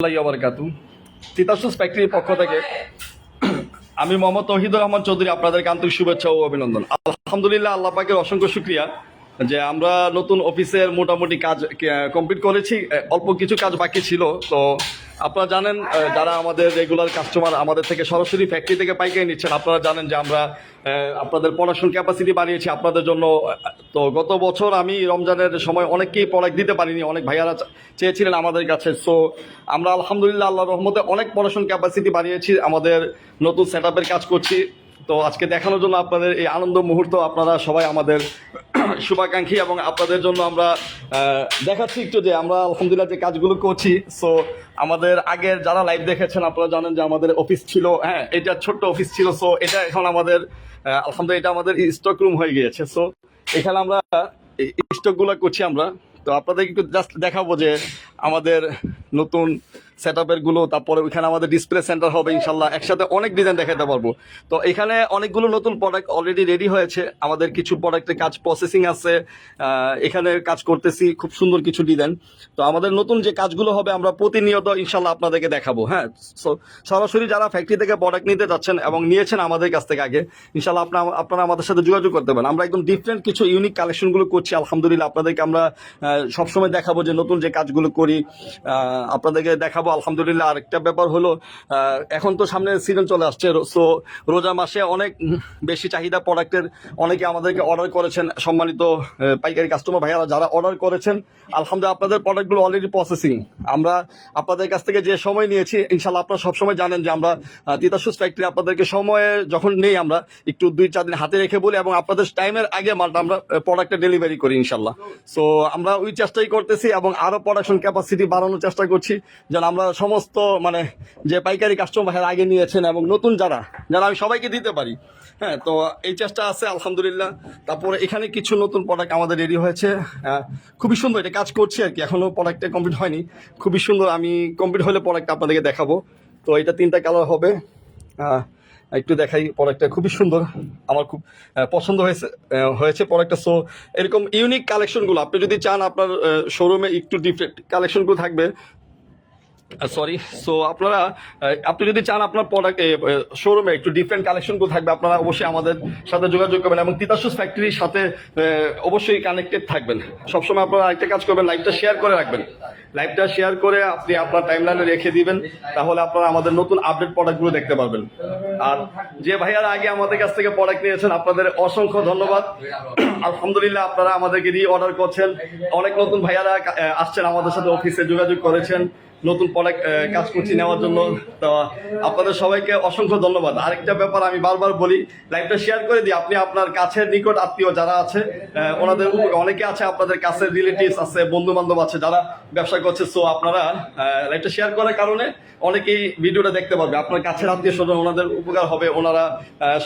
বারাকাতু। তিতাস ফ্যাক্টরির পক্ষ থেকে আমি মোহাম্মদ তৌহিদুর রহমান চৌধুরী আপনাদেরকে আন্তরিক শুভেচ্ছা ও অভিনন্দন। আলহামদুলিল্লাহ, আল্লাহ পাকের অসংখ্য শুকরিয়া যে আমরা নতুন অফিসের মোটামুটি কাজ কমপ্লিট করেছি। অল্প কিছু কাজ বাকি ছিল। তো আপনারা জানেন, যারা আমাদের রেগুলার কাস্টমার আমাদের থেকে সরাসরি ফ্যাক্টরি থেকে পাইকারি নিচ্ছেন, আপনারা জানেন যে আমরা আপনাদের প্রোডাকশন ক্যাপাসিটি বাড়িয়েছি আপনাদের জন্য। তো গত বছর আমি রমজানের সময় অনেককেই প্রোডাক্ট দিতে পারিনি, অনেক ভাইয়ারা চেয়েছিলেন আমাদের কাছে। সো আমরা আলহামদুলিল্লাহ আল্লাহর রহমতে অনেক প্রোডাকশন ক্যাপাসিটি বাড়িয়েছি, আমাদের নতুন সেট আপের কাজ করছি। তো আজকে দেখানোর জন্য আপনাদের এই আনন্দ মুহূর্ত, আপনারা সবাই আমাদের শুভাকাঙ্ক্ষী এবং আপনাদের জন্য আমরা দেখাচ্ছি একটু যে আমরা আলহামদুলিল্লাহ যে কাজগুলো করছি। সো আমাদের আগের যারা লাইভ দেখেছেন আপনারা জানেন যে আমাদের অফিস ছিল, হ্যাঁ এটা ছোট্ট অফিস ছিল। সো এটা এখন আমাদের আলহামদুলিল্লাহ এটা আমাদের স্টক রুম হয়ে গিয়েছে। সো এখানে আমরা স্টকগুলো করছি আমরা। তো আপনাদের একটু জাস্ট দেখাবো যে আমাদের নতুন সেট আপের গুলো, তারপরে ওইখানে আমাদের ডিসপ্লে সেন্টার হবে ইনশাল্লাহ, একসাথে অনেক ডিজাইন দেখাতে পারবো। তো এখানে অনেকগুলো নতুন প্রোডাক্ট অলরেডি রেডি হয়েছে, আমাদের কিছু প্রোডাক্টের কাজ প্রসেসিং আছে, এখানে কাজ করতেছি খুব সুন্দর কিছু ডিজাইন। তো আমাদের নতুন যে কাজগুলো হবে আমরা প্রতিনিয়ত ইনশাল্লাহ আপনাদেরকে দেখাবো। হ্যাঁ, সো সরাসরি যারা ফ্যাক্টরি থেকে প্রোডাক্ট নিতে যাচ্ছেন এবং নিয়েছেন আমাদের কাছ থেকে আগে, ইনশাল্লাহ আপনারা আমাদের সাথে যোগাযোগ করতে পারেন। আমরা একদম ডিফারেন্ট কিছু ইউনিক কালেকশনগুলো করছি আলহামদুলিল্লাহ। আপনাদেরকে আমরা সবসময় দেখাবো যে নতুন যে কাজগুলো করি আপনাদেরকে দেখাবো আলহামদুলিল্লাহ। আরেকটা ব্যাপার হলো, এখন তো সামনে সিজন চলে আসছে। সো রোজা মাসে অনেক বেশি চাহিদা প্রোডাক্টের, অনেকে আমাদেরকে অর্ডার করেছেন। সম্মানিত পাইকারি কাস্টমার ভাইয়ারা যারা অর্ডার করেছেন, আলহামদুলিল্লাহ আপনাদের প্রোডাক্টগুলো অলরেডি প্রসেসিং। আমরা আপনাদের কাছ থেকে যে সময় নিয়েছি ইনশাল্লাহ আপনারা সবসময় জানেন যে আমরা তিতাস ফ্যাক্টরি আপনাদেরকে সময়ে যখন নেই আমরা একটু 2-4 দিন হাতে রেখে বলি এবং আপনাদের টাইমের আগে মালটা আমরা প্রোডাক্টটা ডেলিভারি করি ইনশাল্লাহ। সো আমরা ওই চেষ্টাই করতেছি এবং আরো প্রোডাকশন ক্যাপাসিটি বাড়ানোর চেষ্টা করছি, যেন আমরা সমস্ত যে পাইকারি কাস্টমার ভাইয়ের আগে নিয়েছেন এবং নতুন যারা আমি সবাইকে দিতে পারি। হ্যাঁ, তো এই চেষ্টা আছে আলহামদুলিল্লাহ। তারপরে এখানে কিছু নতুন প্রোডাক্ট আমাদের রেডি হয়েছে, খুবই সুন্দর, এটা কাজ করছি আর কি, এখনো প্রোডাক্টটা কমপ্লিট হয়নি। খুবই সুন্দর, আমি কমপ্লিট হলে প্রোডাক্ট আপনাদেরকে দেখাবো। তো এটা 3টা কালার হবে, একটু দেখাই। প্রোডাক্টটা খুবই সুন্দর, আমার খুব পছন্দ হয়েছে প্রোডাক্টটা। সো এরকম ইউনিক কালেকশনগুলো আপনি যদি চান, আপনার শোরুমে একটু ডিফারেন্ট কালেকশনগুলো থাকবে। সরি, সো আপনি যদি চান আপনার প্রোডাক্ট শোরুমে একটু ডিফারেন্ট কালেকশনগুলো থাকবে, আপনারা অবশ্যই আমাদের সাথে যোগাযোগ করবেন এবং তিতাস ফ্যাক্টরির সাথে অবশ্যই কানেক্টেড থাকবেন। সবসময় আপনারা একটা কাজ করবেন, লাইভটা শেয়ার করে রাখবেন। লাইভটা শেয়ার করে আপনি আপনার টাইমলাইনে রেখে দিবেন, তাহলে আপনারা আমাদের নতুন আপডেট প্রোডাক্টগুলো দেখতে পারবেন। আর যে ভাইয়ারা আগে আমাদের কাছ থেকে প্রোডাক্ট নিয়েছেন আপনাদের অসংখ্য ধন্যবাদ। আলহামদুলিল্লাহ আপনারা আমাদেরকে রি অর্ডার করছেন, অনেক নতুন ভাইয়ারা আসছেন আমাদের সাথে, অফিসে যোগাযোগ করেছেন নতুন প্রোডাক্ট কাজ করছি নেওয়ার জন্য। তো আপনাদের সবাইকে অসংখ্য ধন্যবাদ। আরেকটা ব্যাপার আমি বারবার বলি, লাইভটা শেয়ার করে দিই, আপনি আপনার কাছের নিকট আত্মীয় যারা আছে ওনাদের অনেকে আছে, আপনাদের কাছের রিলেটিভস আছে, বন্ধু বান্ধব আছে যারা ব্যবসা করছে। সো আপনারা লাইভটা শেয়ার করার কারণে অনেকেই ভিডিওটা দেখতে পারবে, আপনার কাছের আত্মীয় স্বজন ওনাদের উপকার হবে, ওনারা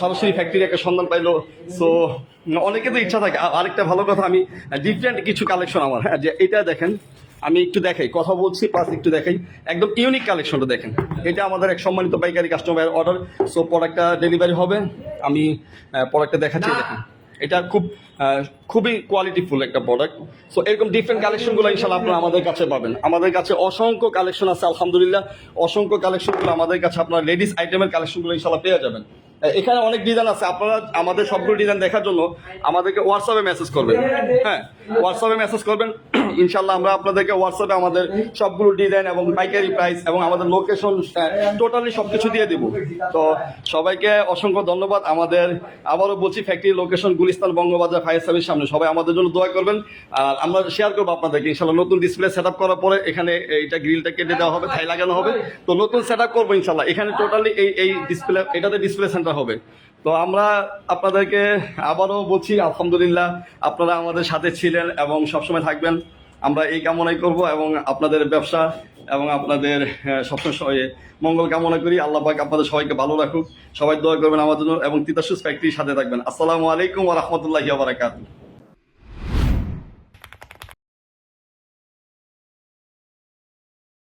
সরাসরি ফ্যাক্টরি একটা সন্ধান পাইলো। সো অনেকে তো ইচ্ছা থাকে। আরেকটা ভালো কথা, আমি ডিফারেন্ট কিছু কালেকশন আমার, হ্যাঁ যে এটা দেখেন, আমি একটু দেখাই, কথা বলছি প্লাস একটু দেখাই, একদম ইউনিক কালেকশনটা দেখেন। এটা আমাদের এক সম্মানিত পাইকারি কাস্টমারের অর্ডার। সো প্রোডাক্টটা ডেলিভারি হবে, আমি প্রোডাক্টটা দেখাচ্ছি। দেখেন, এটা খুবই কোয়ালিটিফুল একটা প্রোডাক্ট। সো এরকম ডিফারেন্ট কালেকশনগুলো ইনশাল্লাহ আপনারা আমাদের কাছে পাবেন। আমাদের কাছে অসংখ্য কালেকশন আছে আলহামদুলিল্লাহ, অসংখ্য কালেকশনগুলো আমাদের কাছে আপনারা লেডিস আইটেমের কালেকশনগুলো ইনশাল্লাহ পেয়ে যাবেন। এখানে অনেক ডিজাইন আছে, আপনারা আমাদের সবগুলো ডিজাইন দেখার জন্য আমাদেরকে হোয়াটসঅ্যাপে মেসেজ করবেন। হ্যাঁ, হোয়াটসঅ্যাপে মেসেজ করবেন, ইনশাল্লাহ আমরা আপনাদেরকে হোয়াটসঅ্যাপে আমাদের সবগুলো ডিজাইন এবং পাইকারি প্রাইস এবং আমাদের লোকেশন টোটালি সবকিছু দিয়ে দিব। তো সবাইকে অসংখ্য ধন্যবাদ। আমাদের আবারও বলছি, factory location Gulistan Bangabazar fire service সামনে। সবাই আমাদের জন্য দোয়া করবেন। আর আমরা শেয়ার করবো আপনাদেরকে ইনশাল্লাহ নতুন ডিসপ্লে সেট আপ করার পরে এখানে এইটা গ্রিলটা কেটে দেওয়া হবে, থাই লাগানো হবে। তো নতুন সেট আপ করবো ইনশাল্লাহ, এখানে টোটালি এই ডিসপ্লে, এটাতে ডিসপ্লে সেন্টার হবে। তো আমরা আপনাদেরকে আবারও বলছি আলহামদুলিল্লাহ আপনারা আমাদের সাথে ছিলেন এবং সবসময় থাকবেন, আমরা এই কামনাই করব এবং আপনাদের ব্যবসা এবং আপনাদের সবসময় মঙ্গল কামনা করি। আল্লাহ পাক আপনাদের সবাইকে ভালো রাখুক, সবাই দোয়া করবেন আমাদের জন্য এবং তিতাস ফ্যাক্টরির সাথে থাকবেন। আসসালামু আলাইকুম ওয়া রাহমাতুল্লাহি ওয়া বারাকাতুহু।